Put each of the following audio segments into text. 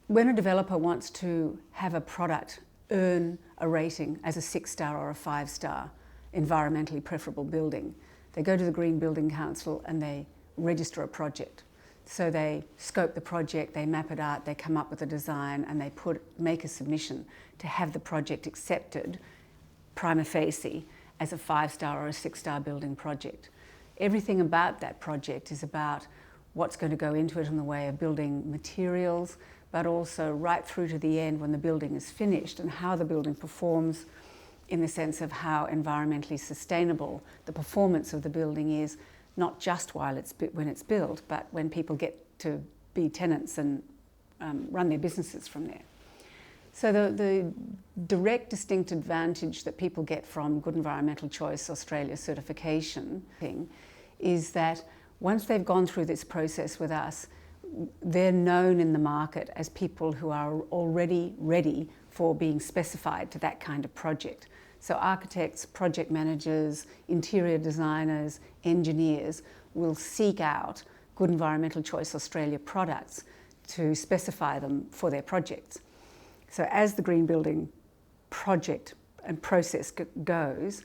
When a developer wants to have a product earn a rating as a 6-star or a 5-star environmentally preferable building, they go to the Green Building Council and they register a project. So they scope the project, they map it out, they come up with a design, and they make a submission to have the project accepted prima facie as a 5-star or a 6-star building project. Everything about that project is about what's going to go into it in the way of building materials, but also right through to the end when the building is finished, and how the building performs in the sense of how environmentally sustainable the performance of the building is, not just when it's built, but when people get to be tenants and run their businesses from there. So the direct distinct advantage that people get from Good Environmental Choice Australia certification is that once they've gone through this process with us, they're known in the market as people who are already ready for being specified to that kind of project. So architects, project managers, interior designers, engineers will seek out Good Environmental Choice Australia products to specify them for their projects. So as the green building project and process goes,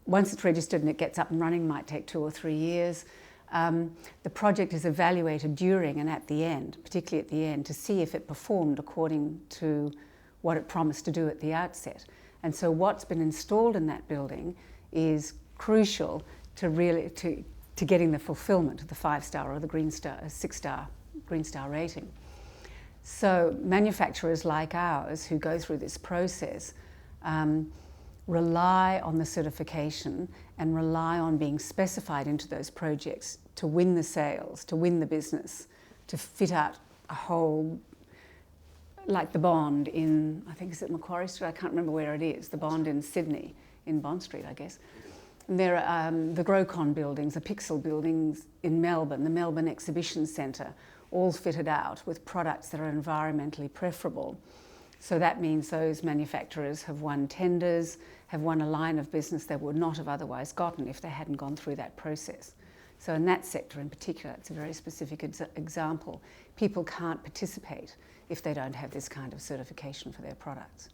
once it's registered and it gets up and running, might take 2 or 3 years, the project is evaluated during and at the end, particularly at the end, to see if it performed according to what it promised to do at the outset. And so what's been installed in that building is crucial to getting the fulfilment of the 5-star or the 6-star Green Star rating. So manufacturers like ours who go through this process rely on the certification and rely on being specified into those projects to win the sales, to win the business, to fit out a whole, like the Bond in, I think, is it Macquarie Street? I can't remember where it is. The Bond in Sydney, in Bond Street, I guess. And there are the Grocon buildings, the Pixel buildings in Melbourne, the Melbourne Exhibition Centre, all fitted out with products that are environmentally preferable. So that means those manufacturers have won tenders, have won a line of business they would not have otherwise gotten if they hadn't gone through that process. So in that sector in particular, it's a very specific example. People can't participate if they don't have this kind of certification for their products.